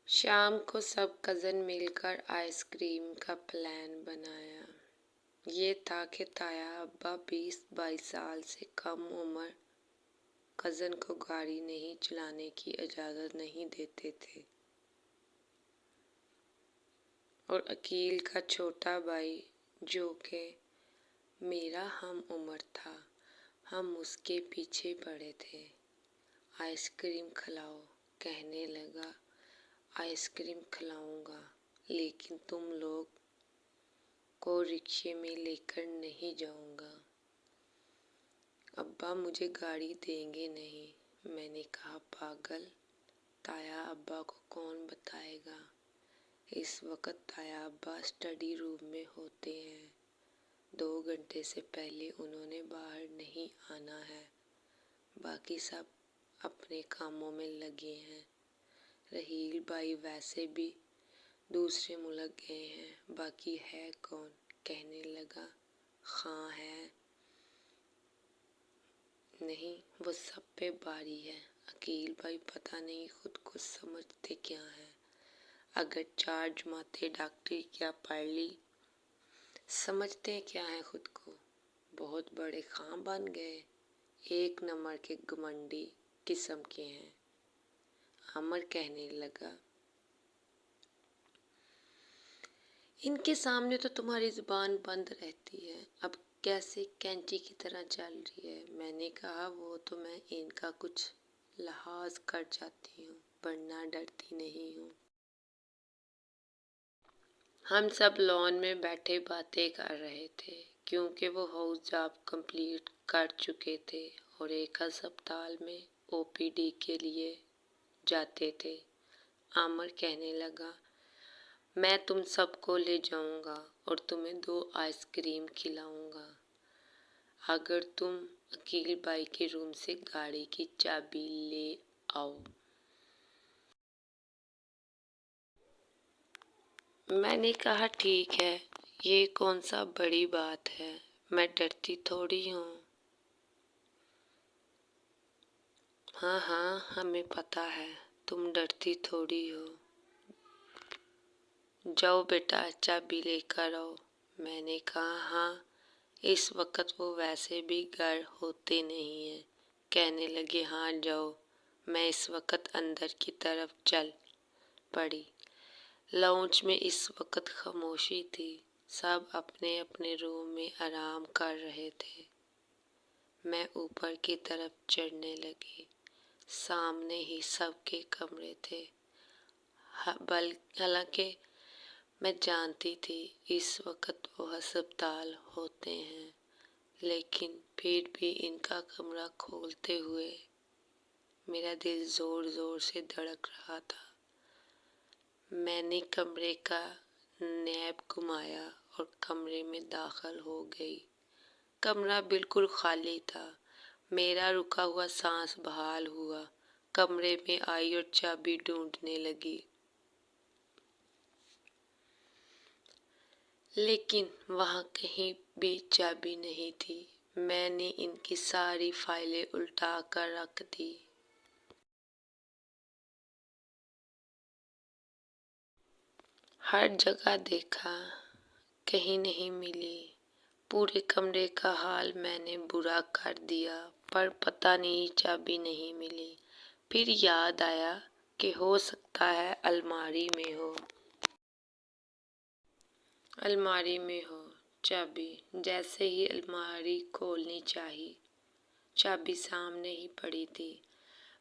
شام کو سب کزن مل کر آئس کریم کا پلان بنایا۔ یہ تھا کہ تایا ابا 20-22 سال سے کم عمر کزن کو گاڑی نہیں چلانے کی اجازت نہیں دیتے تھے اور عقیل کا چھوٹا بھائی جو کہ میرا ہم عمر تھا، ہم اس کے پیچھے پڑے تھے۔ آئس کریم کھلاؤ، کہنے لگا۔ آئس کریم کھلاؤں گا، لیکن تم لوگ کو رکشے میں لے کر نہیں جاؤں گا۔ ابا مجھے گاڑی دیں گے نہیں۔ میں نے کہا پاگل، تایا ابا کو کون بتائے گا؟ اس وقت تایا ابا اسٹڈی روم میں ہوتے ہیں۔ 2 گھنٹے سے پہلے انہوں نے باہر نہیں آنا ہے۔ باقی سب اپنے کاموں میں لگے ہیں۔ رحیل بھائی ویسے بھی دوسرے ملک گئے ہیں۔ باقی ہے کون؟ کہنے لگا خاں ہے۔ نہیں، وہ سب پہ بھاری ہے۔ عقیل بھائی پتہ نہیں خود کو سمجھتے کیا ہیں۔ اگر 4 جماعتیں ڈاکٹری کیا پڑھ لی، سمجھتے کیا ہیں خود کو؟ بہت بڑے خاں بن گئے۔ 1 نمبر کے گھمنڈی قسم کے ہیں۔ عامر کہنے لگا ان کے سامنے تو تمہاری زبان بند رہتی ہے، اب کیسے کینچی کی طرح چل رہی ہے۔ میں نے کہا وہ تو میں ان کا کچھ لحاظ کر جاتی ہوں، ورنہ ڈرتی نہیں ہوں۔ ہم سب لان میں بیٹھے باتیں کر رہے تھے، کیونکہ وہ ہاؤس جاب کمپلیٹ کر چکے تھے اور 1 ہسپتال میں OPD کے لیے جاتے تھے۔ عامر کہنے لگا میں تم سب کو لے جاؤں گا اور تمہیں 2 آئس کریم کھلاؤں گا اگر تم عقیل بھائی کے روم سے گاڑی کی چابی لے آؤ۔ میں نے کہا ٹھیک ہے، یہ کون سا بڑی بات ہے، میں ڈرتی تھوڑی ہوں۔ ہاں ہاں ہمیں پتہ ہے تم ڈرتی تھوڑی ہو۔ جاؤ بیٹا چابی لے کر آؤ۔ میں نے کہا ہاں، اس وقت وہ ویسے بھی گھر ہوتے نہیں ہیں۔ کہنے لگے ہاں جاؤ۔ میں اس وقت اندر کی طرف چل پڑی۔ لاؤنج میں اس وقت خاموشی تھی، سب اپنے اپنے روم میں آرام کر رہے تھے۔ میں اوپر کی طرف چڑھنے لگی۔ سامنے ہی سب کے کمرے تھے، حالانکہ میں جانتی تھی اس وقت وہ ہسپتال ہوتے ہیں، لیکن پھر بھی ان کا کمرہ کھولتے ہوئے میرا دل زور زور سے دھڑک رہا تھا۔ میں نے کمرے کا نیب گھمایا اور کمرے میں داخل ہو گئی۔ کمرہ بالکل خالی تھا۔ میرا رکا ہوا سانس بحال ہوا۔ کمرے میں آئی اور چابی ڈھونڈنے لگی، لیکن وہاں کہیں بھی چابی نہیں تھی۔ میں نے ان کی ساری فائلیں الٹا کر رکھ دی۔ ہر جگہ دیکھا، کہیں نہیں ملی۔ پورے کمرے کا حال میں نے برا کر دیا، پر پتہ نہیں چابی نہیں ملی۔ پھر یاد آیا کہ ہو سکتا ہے الماری میں ہو۔ الماری میں ہو چابی۔ جیسے ہی الماری کھولنی چاہی، چابی سامنے ہی پڑی تھی۔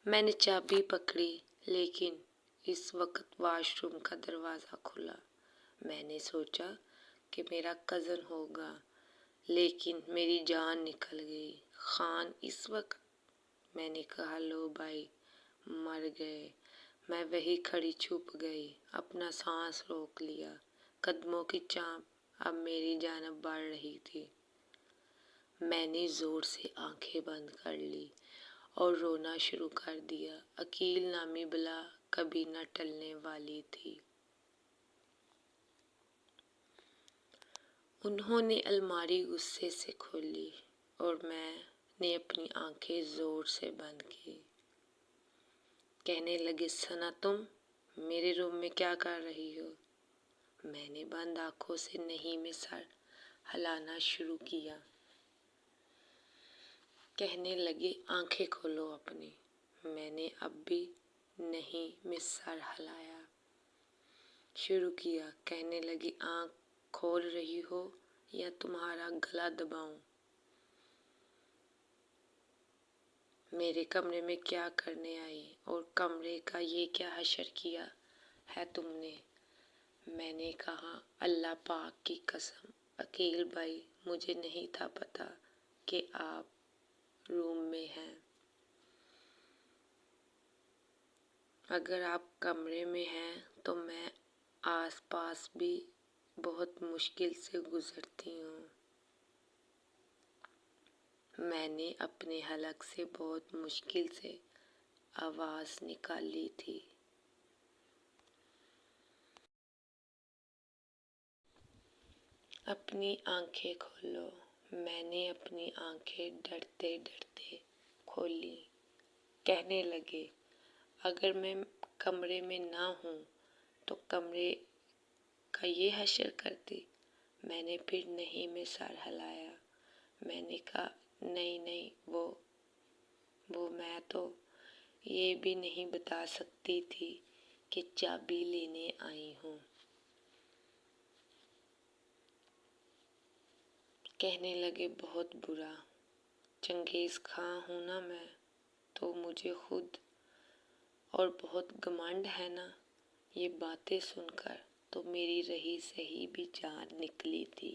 میں نے چابی پکڑی، لیکن اس وقت واش روم کا دروازہ کھلا۔ میں نے سوچا کہ میرا کزن ہوگا، لیکن میری جان نکل گئی۔ خان اس وقت؟ میں نے کہا لو بھائی، مر گئے۔ میں وہیں کھڑی چھپ گئی، اپنا سانس روک لیا۔ قدموں کی چانپ اب میری جانب بڑھ رہی تھی۔ میں نے زور سے آنکھیں بند کر لی اور رونا شروع کر دیا۔ عقیل نامی بلا کبھی نہ ٹلنے والی تھی۔ انہوں نے الماری غصے سے کھولی اور میں نے اپنی آنکھیں زور سے بند کی۔ کہنے لگے ثنا تم؟ میرے روم میں کیا کر رہی ہو؟ میں نے بند آنکھوں سے نہیں میں سر ہلانا شروع کیا۔ کہنے لگے آنکھیں کھولو اپنی۔ میں نے اب بھی نہیں میں سر ہلایا شروع کیا۔ کہنے لگی آنکھ کھول رہی ہو یا تمہارا گلا دباؤں؟ میرے کمرے میں کیا کرنے آئی اور کمرے کا یہ کیا حشر کیا ہے تم نے؟ میں نے کہا اللہ پاک کی قسم عقیل بھائی مجھے نہیں تھا پتا کہ آپ روم میں ہیں۔ اگر آپ کمرے میں ہیں تو میں آس پاس بھی بہت مشکل سے گزرتی ہوں۔ میں نے اپنے حلق سے بہت مشکل سے آواز نکالی تھی۔ اپنی آنکھیں کھولو۔ میں نے اپنی آنکھیں ڈرتے ڈرتے کھولی۔ کہنے لگے اگر میں کمرے میں نہ ہوں تو کمرے کا یہ حشر کرتی؟ میں نے پھر نہیں میں سر ہلایا۔ میں نے کہا نہیں وہ میں تو یہ بھی نہیں بتا سکتی تھی کہ چابی لینے آئی ہوں۔ کہنے لگے بہت برا، چنگیز خاں ہوں نا میں تو مجھے خود اور بہت گھمنڈ ہے نا۔ یہ باتیں سن کر تو میری رہی سہی بھی جان نکلی تھی۔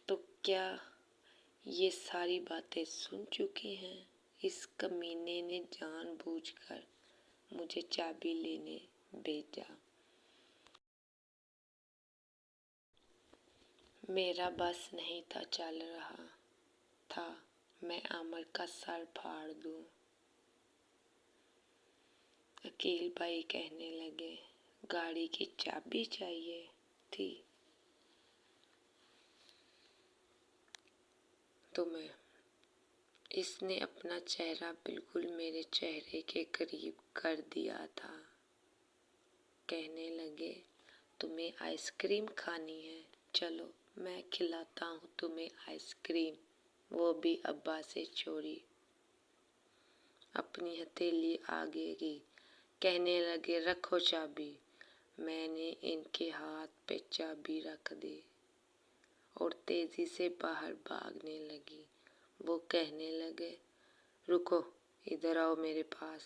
تو کیا یہ ساری باتیں سن چکی ہیں؟ اس کمینے نے جان بوجھ کر مجھے چابی لینے بھیجا۔ میرا بس نہیں تھا چل رہا تھا میں عامر کا سر پھاڑ دوں۔ عقیل بھائی کہنے لگے گاڑی کی چابی چاہیے تھی تمہیں؟ اس نے اپنا چہرہ بالکل میرے چہرے کے قریب کر دیا تھا۔ کہنے لگے تمہیں آئس کریم کھانی ہے؟ چلو میں کھلاتا ہوں تمہیں آئس کریم، وہ بھی ابا سے چوری۔ اپنی ہتھیلی آگے کی۔ کہنے لگے رکھو چابی۔ میں نے ان کے ہاتھ پہ چابی رکھ دی اور تیزی سے باہر بھاگنے لگی۔ وہ کہنے لگے رکو ادھر آؤ میرے پاس۔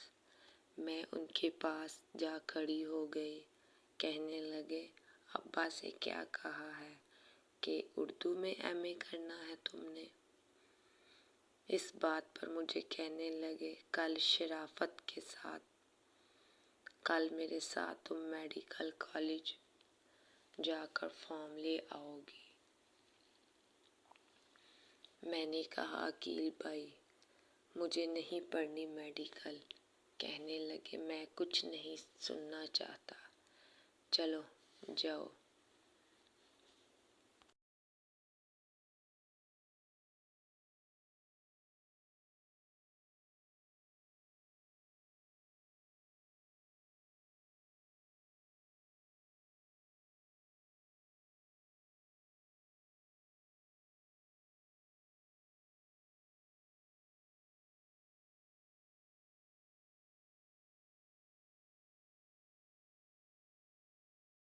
میں ان کے پاس جا کھڑی ہو گئی۔ کہنے لگے ابا سے کیا کہا ہے کہ اردو میں ایم اے کرنا ہے تم نے؟ اس بات پر مجھے کہنے لگے کل شرافت کے ساتھ کل میرے ساتھ تم میڈیکل کالج جا کر فارم لے آؤ گی۔ میں نے کہا عقیل بھائی مجھے نہیں پڑھنی میڈیکل۔ کہنے لگے میں کچھ نہیں سننا چاہتا، چلو جاؤ۔